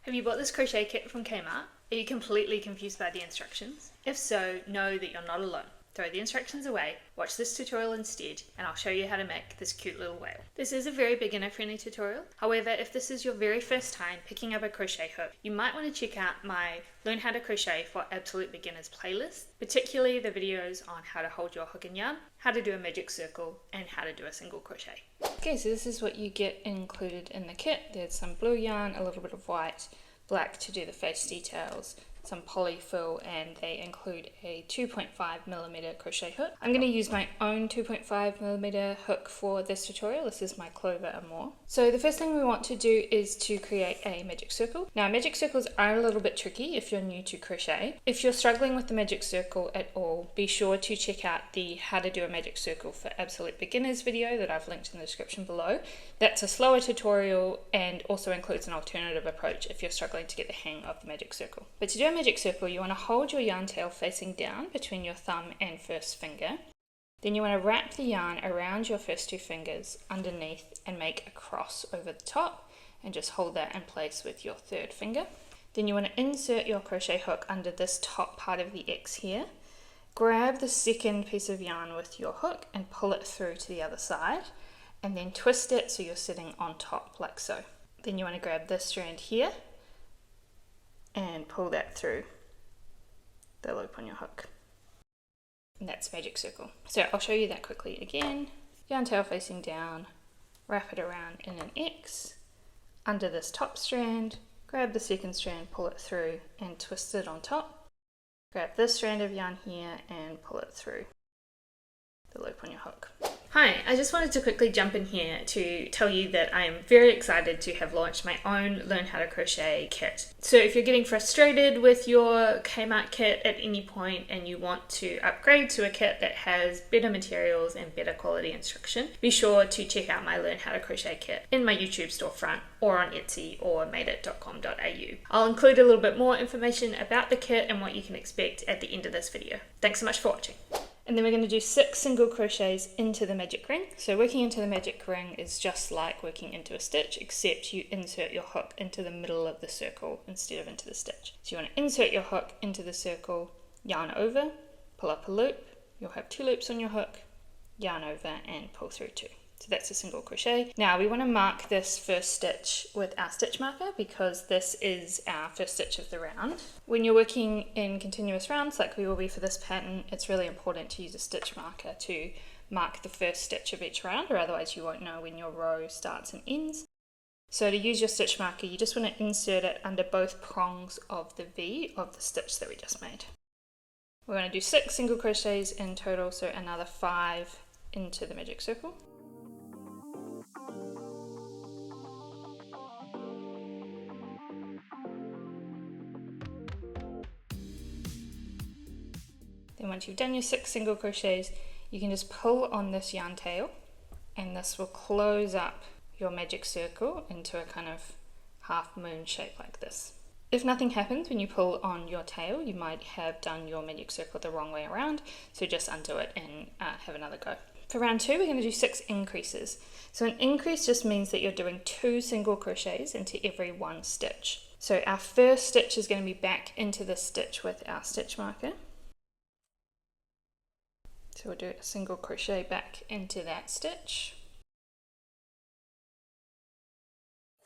Have you bought this crochet kit from Kmart? Are you completely confused by the instructions? If so, know that you're not alone. Throw the instructions away, watch this tutorial instead, and I'll show you how to make this cute little whale. This is a very beginner friendly tutorial. However, if this is your very first time picking up a crochet hook, you might want to check out my Learn How to Crochet for Absolute Beginners playlist, particularly the videos on how to hold your hook and yarn, how to do a magic circle, and how to do a single crochet. Okay, so this is what you get included in the kit. There's some blue yarn, a little bit of white, black to do the face details, some polyfill, and they include a 2.5mm crochet hook. I'm going to use my own 2.5mm hook for this tutorial. This is my Clover Amour. So the first thing we want to do is to create a magic circle. Now magic circles are a little bit tricky if you're new to crochet. If you're struggling with the magic circle at all, be sure to check out the How to Do a Magic Circle for Absolute Beginners video that I've linked in the description below. That's a slower tutorial and also includes an alternative approach if you're struggling to get the hang of the magic circle. But to do a magic circle, you want to hold your yarn tail facing down between your thumb and first finger. Then you want to wrap the yarn around your first two fingers underneath and make a cross over the top, and just hold that in place with your third finger. Then you want to insert your crochet hook under this top part of the X here. Grab the second piece of yarn with your hook and pull it through to the other side, and then twist it so you're sitting on top like so. Then you want to grab this strand here and pull that through the loop on your hook. And that's magic circle. So I'll show you that quickly again. Yarn tail facing down, wrap it around in an X, under this top strand, grab the second strand, pull it through and twist it on top. Grab this strand of yarn here and pull it through the loop on your hook. Hi, I just wanted to quickly jump in here to tell you that I am very excited to have launched my own Learn How to Crochet kit. So if you're getting frustrated with your Kmart kit at any point and you want to upgrade to a kit that has better materials and better quality instruction, be sure to check out my Learn How to Crochet kit in my YouTube storefront or on Etsy or madeit.com.au. I'll include a little bit more information about the kit and what you can expect at the end of this video. Thanks so much for watching. And then we're going to do 6 single crochets into the magic ring. So working into the magic ring is just like working into a stitch, except you insert your hook into the middle of the circle instead of into the stitch. So you want to insert your hook into the circle, yarn over, pull up a loop, you'll have 2 loops on your hook, yarn over and pull through 2. So that's a single crochet. Now we want to mark this first stitch with our stitch marker because this is our first stitch of the round. When you're working in continuous rounds like we will be for this pattern, it's really important to use a stitch marker to mark the first stitch of each round, or otherwise you won't know when your row starts and ends. So to use your stitch marker, you just want to insert it under both prongs of the V of the stitch that we just made. We're going to do 6 single crochets in total, so another 5 into the magic circle. Then once you've done your 6 single crochets, you can just pull on this yarn tail and this will close up your magic circle into a kind of half moon shape like this. If nothing happens when you pull on your tail, you might have done your magic circle the wrong way around, so just undo it and have another go. For round 2, we're going to do 6 increases. So an increase just means that you're doing 2 single crochets into every 1 stitch. So our first stitch is going to be back into the stitch with our stitch marker. So we'll do a single crochet back into that stitch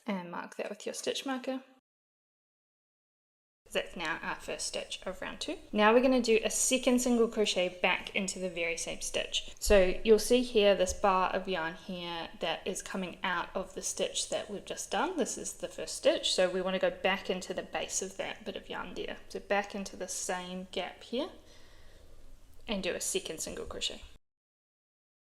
and mark that with your stitch marker. That's now our first stitch of round 2. Now we're going to do a second single crochet back into the very same stitch. So you'll see here this bar of yarn here that is coming out of the stitch that we've just done. This is the first stitch, so we want to go back into the base of that bit of yarn there. So back into the same gap here and do a second single crochet.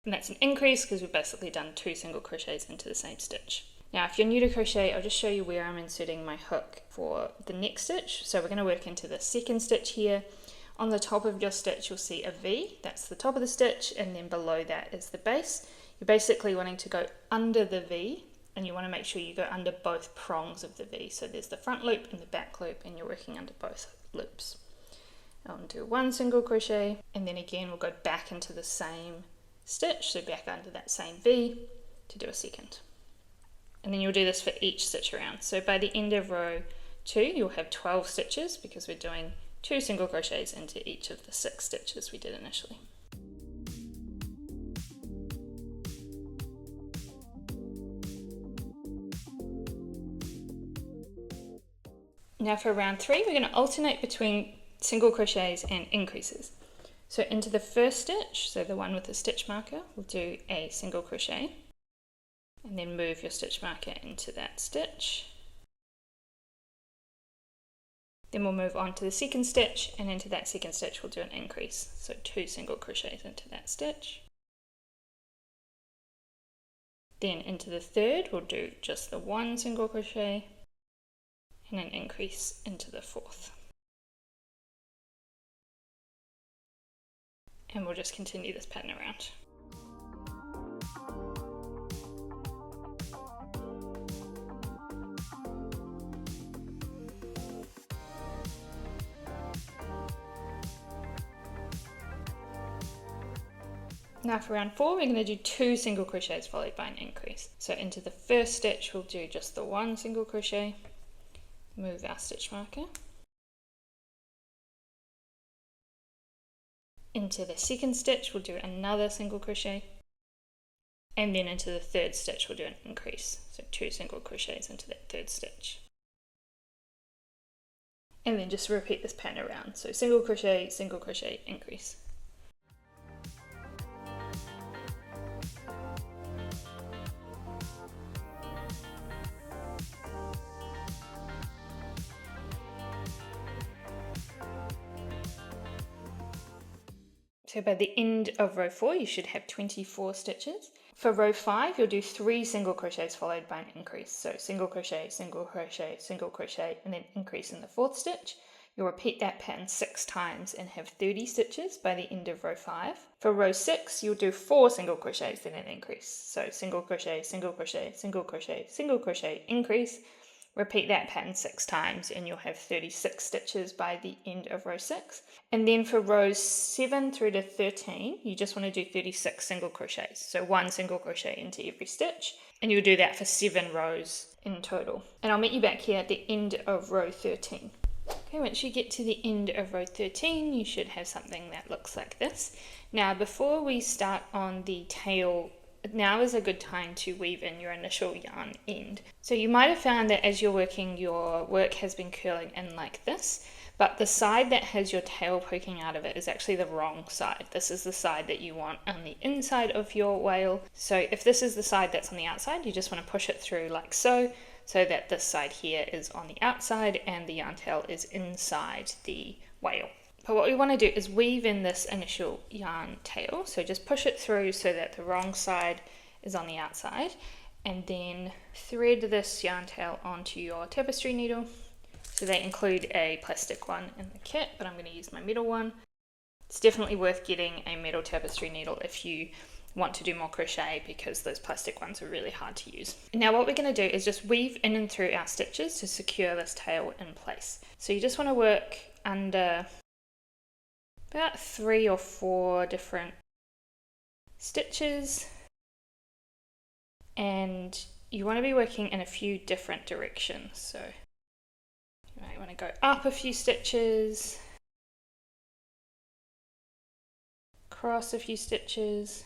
And that's an increase because we've basically done 2 single crochets into the same stitch. Now if you're new to crochet, I'll just show you where I'm inserting my hook for the next stitch. So we're going to work into the second stitch here. On the top of your stitch you'll see a V, that's the top of the stitch, and then below that is the base. You're basically wanting to go under the V, and you want to make sure you go under both prongs of the V. So there's the front loop and the back loop, and you're working under both loops. I'll do 1 single crochet, and then again we'll go back into the same stitch, so back under that same V to do a second. And then you'll do this for each stitch around. So by the end of row 2, you'll have 12 stitches because we're doing 2 single crochets into each of the 6 stitches we did initially. Now for round 3, we're going to alternate between single crochets and increases. So into the first stitch, so the one with the stitch marker, we'll do a single crochet and then move your stitch marker into that stitch. Then we'll move on to the second stitch, and into that second stitch we'll do an increase. So 2 single crochets into that stitch. Then into the third we'll do just the 1 single crochet and an increase into the 4th. And we'll just continue this pattern around. Now for round 4, we're going to do 2 single crochets followed by an increase. So into the first stitch we'll do just the 1 single crochet, move our stitch marker. Into the second stitch we'll do another single crochet, and then into the third stitch we'll do an increase, so 2 single crochets into that third stitch. And then just repeat this pattern around, so single crochet, increase. So by the end of row 4 you should have 24 stitches. For row 5 you'll do 3 single crochets followed by an increase. So single crochet, and then increase in the 4th stitch. You'll repeat that pattern 6 times and have 30 stitches by the end of row 5. For row 6 you'll do 4 single crochets then an increase. So single crochet, increase. Repeat that pattern 6 times and you'll have 36 stitches by the end of row 6. And then for rows 7 through to 13, you just want to do 36 single crochets. So 1 single crochet into every stitch, and you'll do that for 7 rows in total. And I'll meet you back here at the end of row 13. Okay, once you get to the end of row 13, you should have something that looks like this. Now, before we start on the tail, now is a good time to weave in your initial yarn end. So you might have found that as you're working, your work has been curling in like this, but the side that has your tail poking out of it is actually the wrong side. This is the side that you want on the inside of your wale. So if this is the side that's on the outside, you just want to push it through like so that this side here is on the outside and the yarn tail is inside the wale. But what we want to do is weave in this initial yarn tail. So just push it through so that the wrong side is on the outside, and then thread this yarn tail onto your tapestry needle. So they include a plastic one in the kit, but I'm going to use my metal one. It's definitely worth getting a metal tapestry needle if you want to do more crochet, because those plastic ones are really hard to use. Now what we're going to do is just weave in and through our stitches to secure this tail in place. So you just want to work under about 3 or 4 different stitches, and you want to be working in a few different directions. So you might want to go up a few stitches, across a few stitches,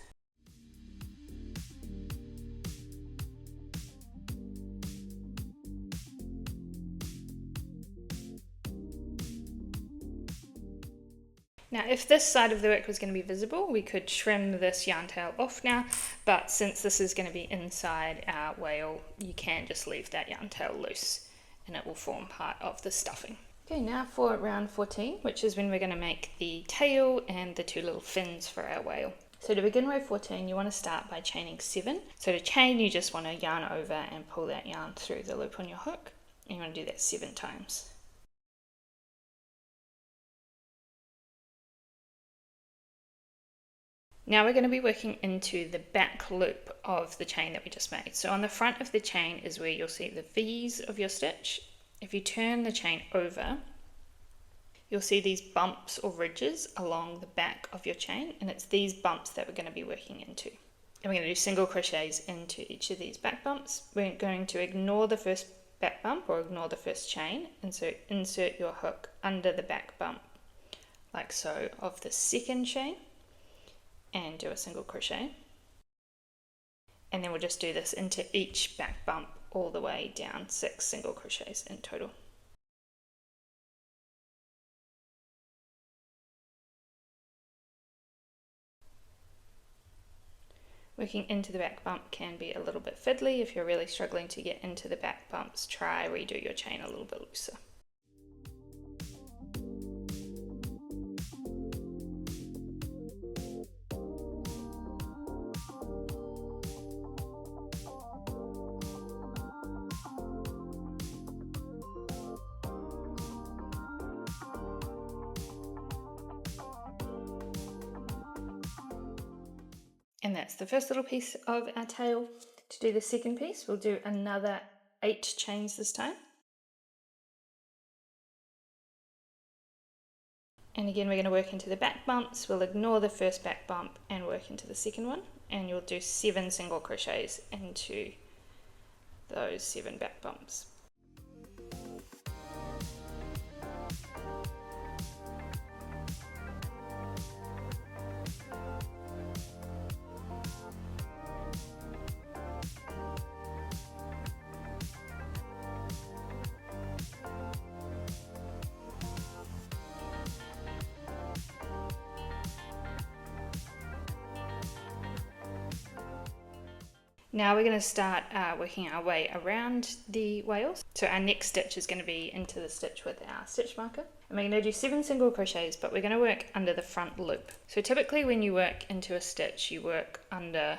now if this side of the work was going to be visible, we could trim this yarn tail off now, but since this is going to be inside our wale, you can just leave that yarn tail loose and it will form part of the stuffing. Okay, now for round 14, which is when we're going to make the tail and the 2 little fins for our wale. So to begin row 14, you want to start by chaining 7. So to chain, you just want to yarn over and pull that yarn through the loop on your hook, and you want to do that 7 times. Now we're going to be working into the back loop of the chain that we just made. So on the front of the chain is where you'll see the V's of your stitch. If you turn the chain over, you'll see these bumps or ridges along the back of your chain, and it's these bumps that we're going to be working into. And we're going to do single crochets into each of these back bumps. We're going to ignore the first back bump, or ignore the first chain, and so insert your hook under the back bump like so of the second chain and do a single crochet, and then we'll just do this into each back bump all the way down, 6 single crochets in total. Working into the back bump can be a little bit fiddly. If you're really struggling to get into the back bumps, try redo your chain a little bit looser. And that's the first little piece of our tail. To do the second piece, we'll do another 8 chains this time. And again, we're going to work into the back bumps. We'll ignore the first back bump and work into the second one. And you'll do 7 single crochets into those 7 back bumps. Now we're going to start working our way around the whales. So our next stitch is going to be into the stitch with our stitch marker. And we're going to do 7 single crochets, but we're going to work under the front loop. So typically when you work into a stitch, you work under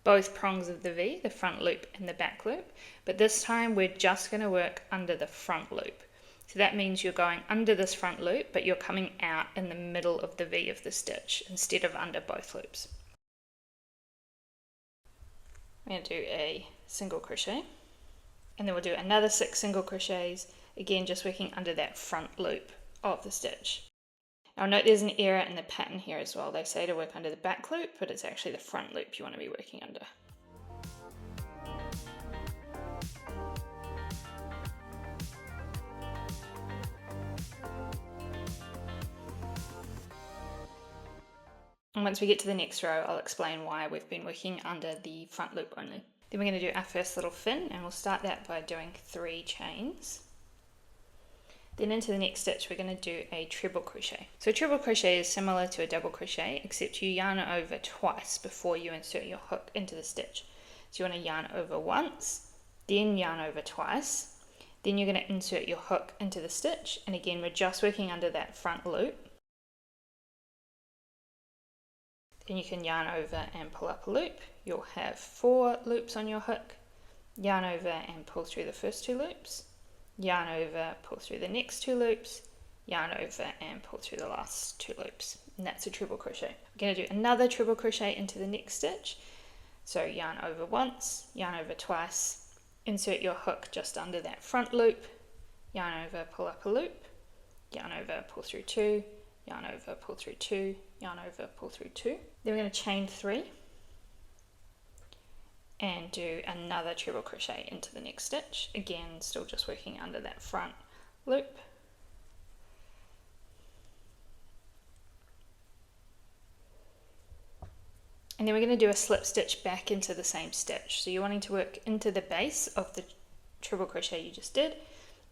both prongs of the V, the front loop and the back loop. But this time we're just going to work under the front loop. So that means you're going under this front loop, but you're coming out in the middle of the V of the stitch instead of under both loops. I'm going to do a single crochet, and then we'll do another 6 single crochets, again just working under that front loop of the stitch. Now note there's an error in the pattern here as well. They say to work under the back loop, but it's actually the front loop you want to be working under. And once we get to the next row, I'll explain why we've been working under the front loop only. Then we're going to do our first little fin, and we'll start that by doing 3 chains. Then into the next stitch, we're going to do a treble crochet. So a treble crochet is similar to a double crochet, except you yarn it over twice before you insert your hook into the stitch. So you want to yarn over once, then yarn over twice, then you're going to insert your hook into the stitch, and again we're just working under that front loop. Then you can yarn over and pull up a loop. You'll have 4 loops on your hook. Yarn over and pull through the first 2 loops. Yarn over, pull through the next 2 loops. Yarn over and pull through the last 2 loops. And that's a treble crochet. We're going to do another treble crochet into the next stitch. So yarn over once, yarn over twice, insert your hook just under that front loop, yarn over, pull up a loop, yarn over, pull through 2, yarn over, pull through 2, yarn over, pull through 2. Then we're going to chain 3 and do another treble crochet into the next stitch. Again, still just working under that front loop. And then we're going to do a slip stitch back into the same stitch. So you're wanting to work into the base of the treble crochet you just did,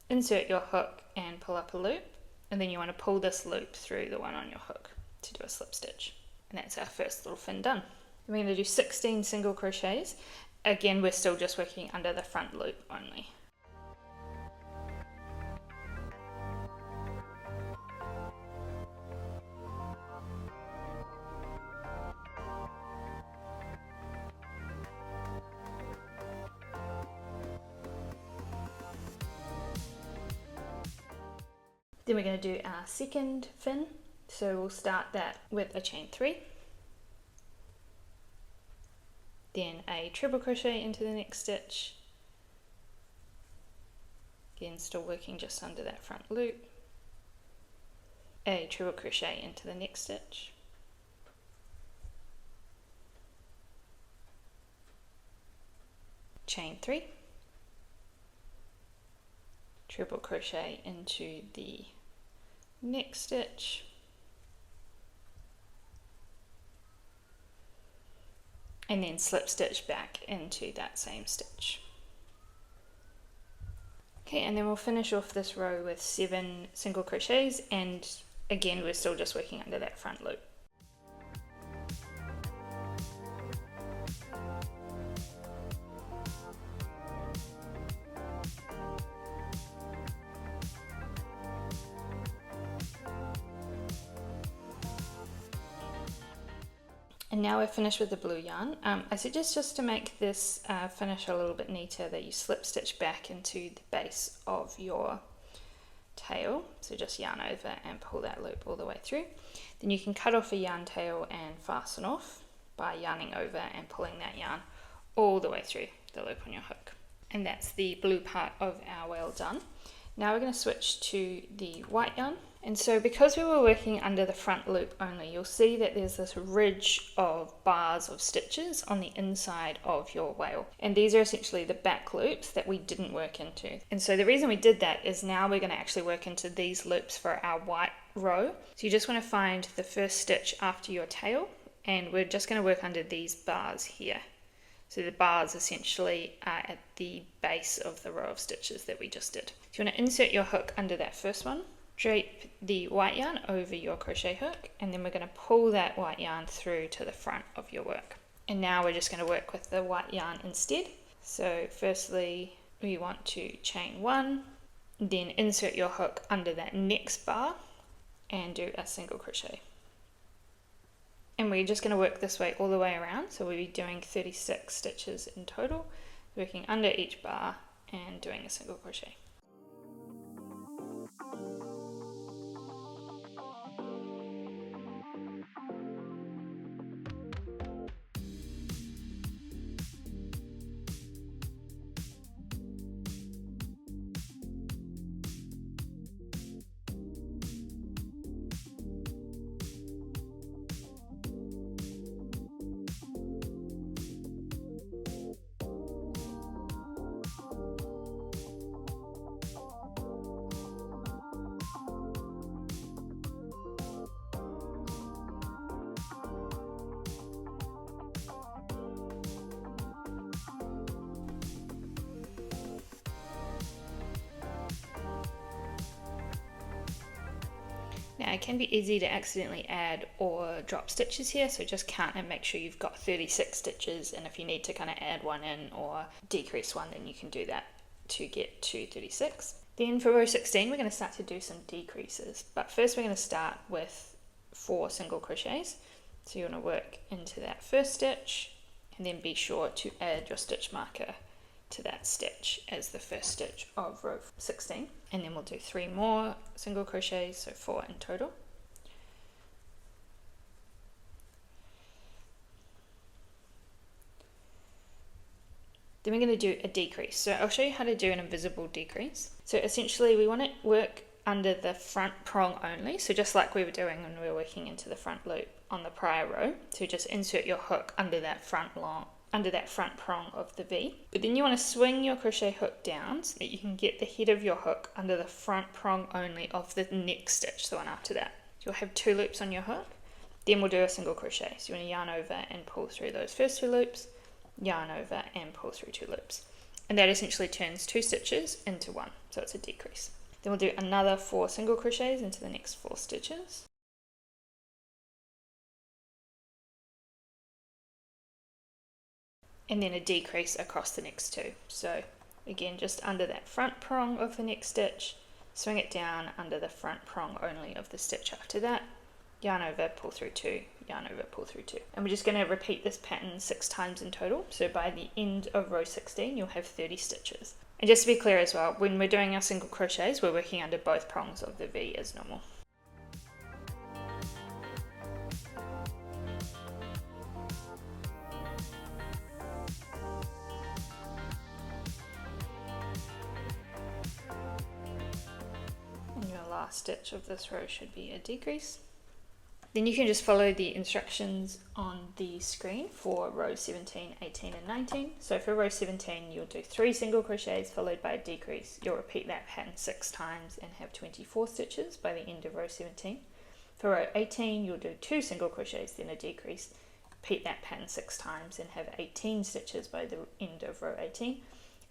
insert your hook and pull up a loop, and then you want to pull this loop through the one on your hook to do a slip stitch. And that's our first little fin done. Then we're going to do 16 single crochets. Again, we're still just working under the front loop only. Then we're going to do our second fin. So we'll start that with a chain 3. Then a treble crochet into the next stitch. Again, still working just under that front loop. A treble crochet into the next stitch. Chain 3. triple crochet into the next stitch, and then slip stitch back into that same stitch. Okay, and then we'll finish off this row with 7 single crochets, and again we're still just working under that front loop. And now we're finished with the blue yarn. I suggest just to make this finish a little bit neater that you slip stitch back into the base of your tail. So just yarn over and pull that loop all the way through. Then you can cut off a yarn tail and fasten off by yarning over and pulling that yarn all the way through the loop on your hook. And that's the blue part of our wheel done. Now we're going to switch to the white yarn. And so because we were working under the front loop only, you'll see that there's this ridge of bars of stitches on the inside of your whale. And these are essentially the back loops that we didn't work into. And so the reason we did that is now we're going to actually work into these loops for our white row. So you just want to find the first stitch after your tail, and we're just going to work under these bars here. So the bars essentially are at the base of the row of stitches that we just did. So you want to insert your hook under that first one, drape the white yarn over your crochet hook, and then we're going to pull that white yarn through to the front of your work. And now we're just going to work with the white yarn instead. So firstly we want to chain 1, then insert your hook under that next bar and do a single crochet. And we're just going to work this way all the way around, so we'll be doing 36 stitches in total, working under each bar and doing a single crochet. Now it can be easy to accidentally add or drop stitches here, so just count and make sure you've got 36 stitches, and if you need to kind of add one in or decrease one, then you can do that to get to 36. Then for row 16 we're going to start to do some decreases, but first we're going to start with 4 single crochets. So you want to work into that first stitch and then be sure to add your stitch marker to that stitch as the first stitch of row 16, and then we'll do 3 more single crochets, so 4 in total. Then we're going to do a decrease. So I'll show you how to do an invisible decrease. So essentially we want to work under the front prong only, so just like we were doing when we were working into the front loop on the prior row. So just insert your hook under that front prong of the V. But then you want to swing your crochet hook down so that you can get the head of your hook under the front prong only of the next stitch, the one after that. So you'll have 2 loops on your hook, then we'll do a single crochet. So you want to yarn over and pull through those first 2 loops, yarn over and pull through 2 loops. And that essentially turns 2 stitches into 1, so it's a decrease. Then we'll do another 4 single crochets into the next 4 stitches. And then a decrease across the next 2. So again, just under that front prong of the next stitch, swing it down under the front prong only of the stitch after that, yarn over, pull through 2, yarn over, pull through 2. And we're just going to repeat this pattern 6 times in total, so by the end of row 16 you'll have 30 stitches. And just to be clear as well, when we're doing our single crochets we're working under both prongs of the V as normal. Last stitch of this row should be a decrease. Then you can just follow the instructions on the screen for rows 17, 18 and 19. So for row 17 you'll do 3 single crochets followed by a decrease. You'll repeat that pattern 6 times and have 24 stitches by the end of row 17. For row 18 you'll do 2 single crochets then a decrease. Repeat that pattern 6 times and have 18 stitches by the end of row 18.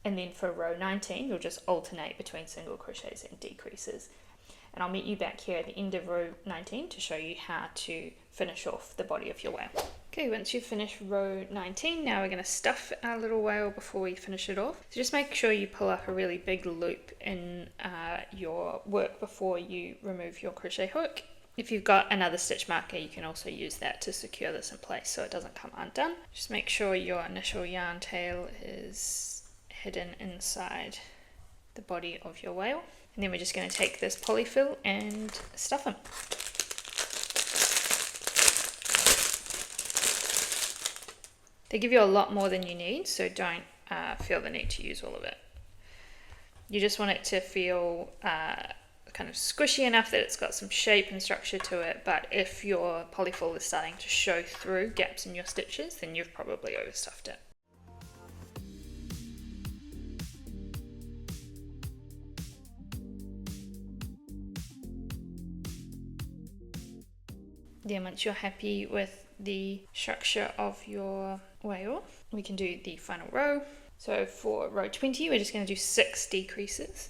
And then for row 19 you'll just alternate between single crochets and decreases. And I'll meet you back here at the end of row 19 to show you how to finish off the body of your whale. Okay, once you've finished row 19, now we're going to stuff our little whale before we finish it off. So just make sure you pull up a really big loop in your work before you remove your crochet hook. If you've got another stitch marker, you can also use that to secure this in place so it doesn't come undone. Just make sure your initial yarn tail is hidden inside the body of your whale. And then we're just going to take this polyfill and stuff them. They give you a lot more than you need, so don't feel the need to use all of it. You just want it to feel kind of squishy enough that it's got some shape and structure to it, but if your polyfill is starting to show through gaps in your stitches, then you've probably overstuffed it. Then once you're happy with the structure of your whale, we can do the final row. So for row 20, we're just going to do 6 decreases.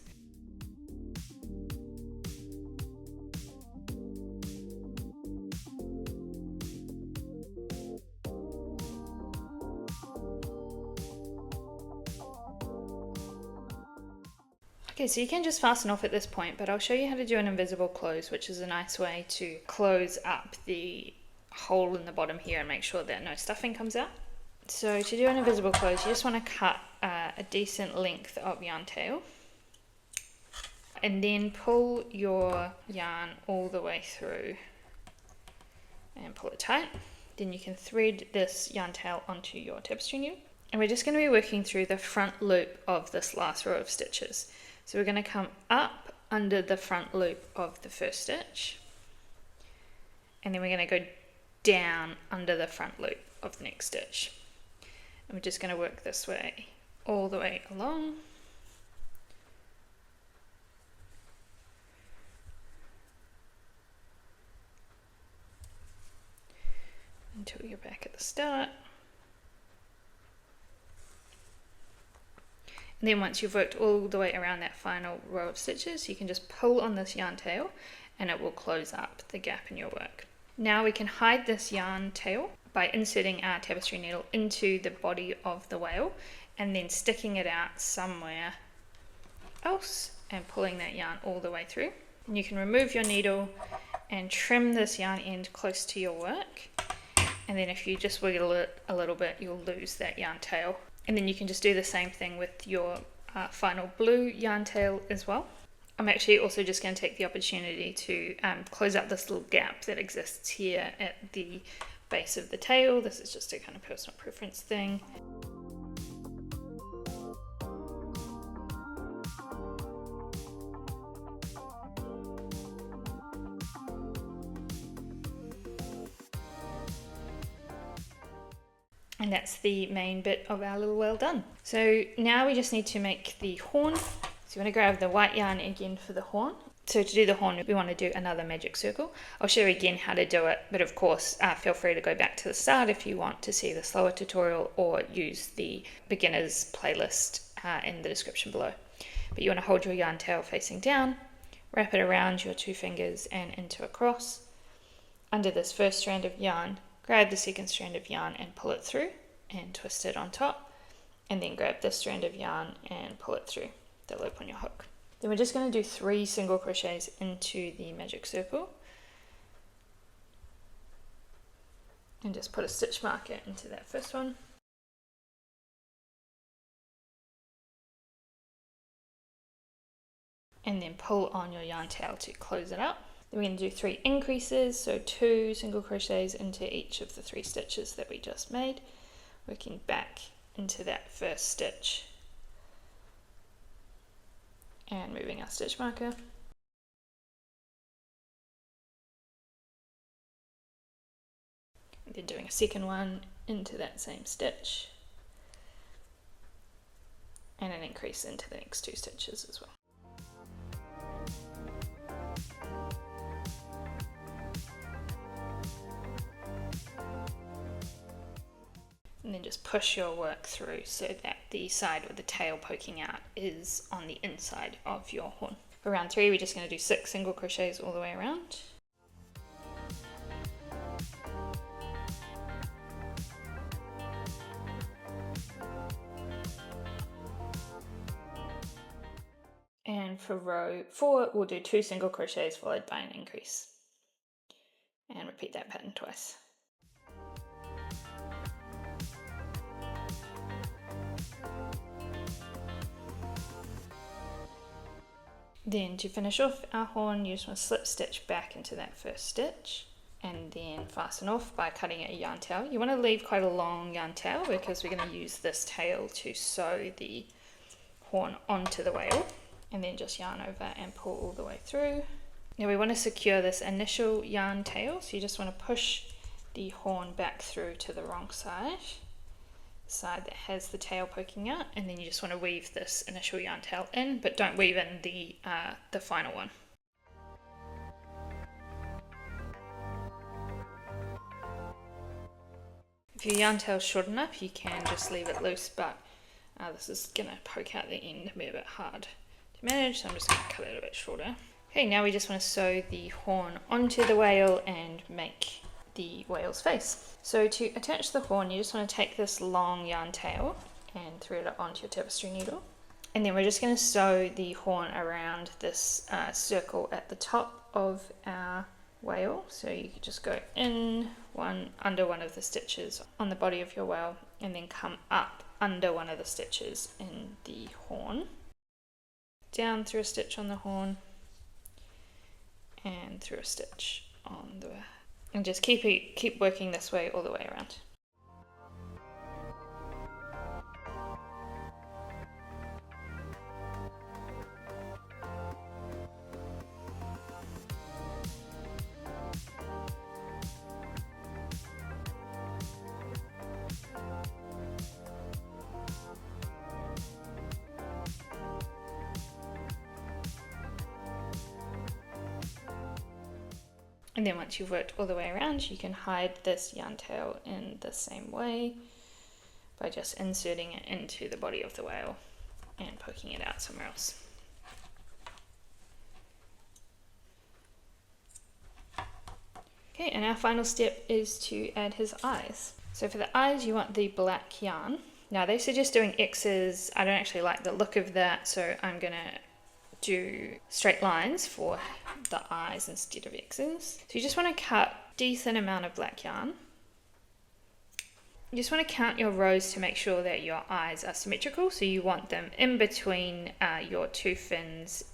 Okay, so you can just fasten off at this point, but I'll show you how to do an invisible close, which is a nice way to close up the hole in the bottom here and make sure that no stuffing comes out. So to do an invisible close, you just want to cut a decent length of yarn tail and then pull your yarn all the way through and pull it tight. Then you can thread this yarn tail onto your tapestry needle. And we're just going to be working through the front loop of this last row of stitches. So we're going to come up under the front loop of the first stitch, and then we're going to go down under the front loop of the next stitch. And we're just going to work this way all the way along. Until you're back at the start. And then once you've worked all the way around that final row of stitches, you can just pull on this yarn tail and it will close up the gap in your work. Now we can hide this yarn tail by inserting our tapestry needle into the body of the whale and then sticking it out somewhere else and pulling that yarn all the way through. And you can remove your needle and trim this yarn end close to your work. And then if you just wiggle it a little bit, you'll lose that yarn tail. And then you can just do the same thing with your final blue yarn tail as well. I'm actually also just going to take the opportunity to close up this little gap that exists here at the base of the tail. This is just a kind of personal preference thing. And that's the main bit of our little whale done. So now we just need to make the horn. So you want to grab the white yarn again for the horn. So to do the horn, we want to do another magic circle. I'll show you again how to do it, but of course, feel free to go back to the start if you want to see the slower tutorial or use the beginners playlist in the description below. But you want to hold your yarn tail facing down, wrap it around your 2 fingers and into a cross. Under this first strand of yarn, grab the second strand of yarn and pull it through and twist it on top, and then grab this strand of yarn and pull it through the loop on your hook. Then we're just going to do 3 single crochets into the magic circle and just put a stitch marker into that first one. And then pull on your yarn tail to close it up. Then we're going to do 3 increases, so 2 single crochets into each of the 3 stitches that we just made, working back into that first stitch and moving our stitch marker. Then doing a second one into that same stitch, and an increase into the next 2 stitches as well. And then just push your work through so that the side with the tail poking out is on the inside of your horn. For round 3, we're just going to do 6 single crochets all the way around. And for row 4, we'll do 2 single crochets followed by an increase. And repeat that pattern twice. Then to finish off our horn, you just want to slip stitch back into that first stitch and then fasten off by cutting a yarn tail. You want to leave quite a long yarn tail because we're going to use this tail to sew the horn onto the whale, and then just yarn over and pull all the way through. Now we want to secure this initial yarn tail, so you just want to push the horn back through to the wrong side that has the tail poking out, and then you just want to weave this initial yarn tail in, but don't weave in the final one. If your yarn tail is short enough, you can just leave it loose, but this is going to poke out the end and be a bit hard to manage, so I'm just going to cut it a bit shorter. Okay, now we just want to sew the horn onto the whale and make the whale's face. So to attach the horn, you just want to take this long yarn tail and thread it onto your tapestry needle, and then we're just going to sew the horn around this circle at the top of our whale. So you could just go in under one of the stitches on the body of your whale, and then come up under one of the stitches in the horn, down through a stitch on the horn, and through a stitch on the, and just keep working this way all the way around. And then once you've worked all the way around, you can hide this yarn tail in the same way by just inserting it into the body of the whale and poking it out somewhere else. Okay, and our final step is to add his eyes. So for the eyes, you want the black yarn. Now they suggest doing X's. I don't actually like the look of that, so I'm gonna do straight lines for the eyes instead of X's. So you just want to cut a decent amount of black yarn. You just want to count your rows to make sure that your eyes are symmetrical, so you want them in between your 2 fins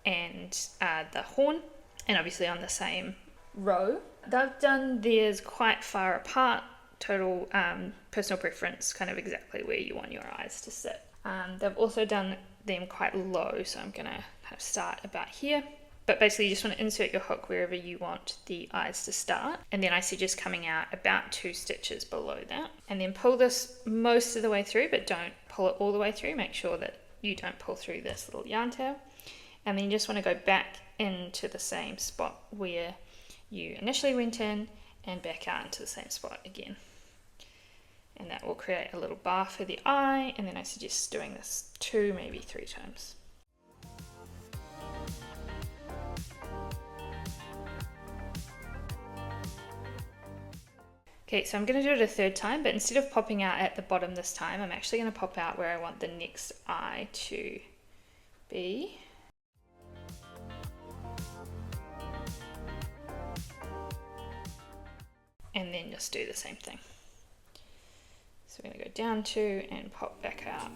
and the horn, and obviously on the same row. They've done theirs quite far apart, total personal preference, kind of exactly where you want your eyes to sit. They've also done them quite low, so I'm gonna kind of start about here, but basically you just want to insert your hook wherever you want the eyes to start, and then I suggest coming out about 2 stitches below that, and then pull this most of the way through, but don't pull it all the way through. Make sure that you don't pull through this little yarn tail, and then you just want to go back into the same spot where you initially went in and back out into the same spot again. And that will create a little bar for the eye, and then I suggest doing this 2, maybe 3 times. Okay, so I'm going to do it a 3rd time, but instead of popping out at the bottom this time, I'm actually going to pop out where I want the next eye to be. And then just do the same thing. So we're going to go down 2 and pop back out.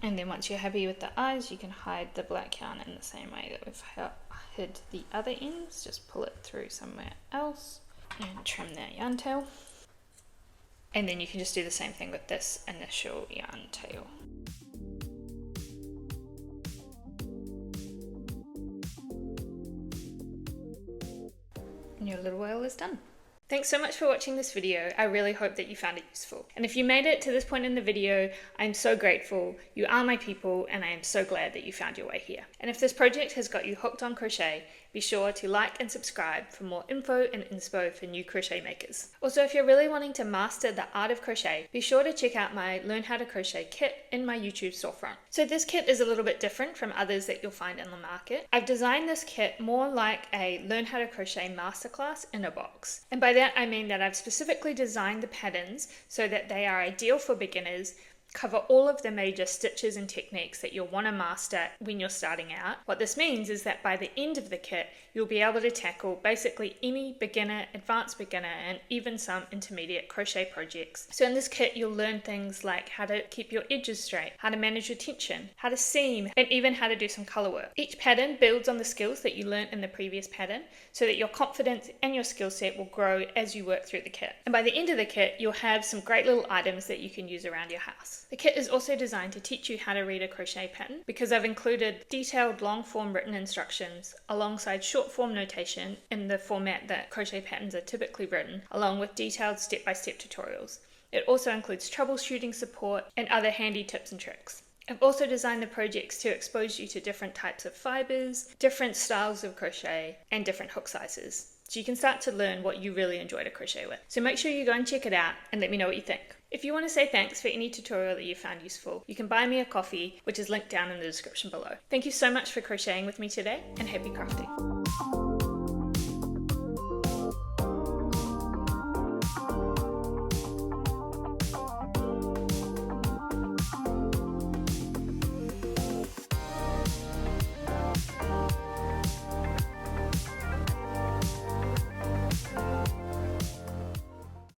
And then once you're happy with the eyes, you can hide the black yarn in the same way that we've hid the other ends. Just pull it through somewhere else and trim that yarn tail. And then you can just do the same thing with this initial yarn tail. And your little whale is done. Thanks so much for watching this video. I really hope that you found it useful. And if you made it to this point in the video, I'm so grateful. You are my people, and I am so glad that you found your way here. And if this project has got you hooked on crochet, be sure to like and subscribe for more info and inspo for new crochet makers. Also, if you're really wanting to master the art of crochet, be sure to check out my Learn How to Crochet kit in my YouTube storefront. So this kit is a little bit different from others that you'll find in the market. I've designed this kit more like a Learn How to Crochet masterclass in a box. And by that I mean that I've specifically designed the patterns so that they are ideal for beginners, cover all of the major stitches and techniques that you'll want to master when you're starting out. What this means is that by the end of the kit, you'll be able to tackle basically any beginner, advanced beginner, and even some intermediate crochet projects. So in this kit, you'll learn things like how to keep your edges straight, how to manage your tension, how to seam, and even how to do some color work. Each pattern builds on the skills that you learned in the previous pattern so that your confidence and your skill set will grow as you work through the kit. And by the end of the kit, you'll have some great little items that you can use around your house. The kit is also designed to teach you how to read a crochet pattern because I've included detailed long form written instructions alongside short form notation in the format that crochet patterns are typically written, along with detailed step-by-step tutorials. It also includes troubleshooting support and other handy tips and tricks. I've also designed the projects to expose you to different types of fibers, different styles of crochet, and different hook sizes, so you can start to learn what you really enjoy to crochet with. So make sure you go and check it out and let me know what you think. If you want to say thanks for any tutorial that you found useful, you can buy me a coffee, which is linked down in the description below. Thank you so much for crocheting with me today, and happy crafting!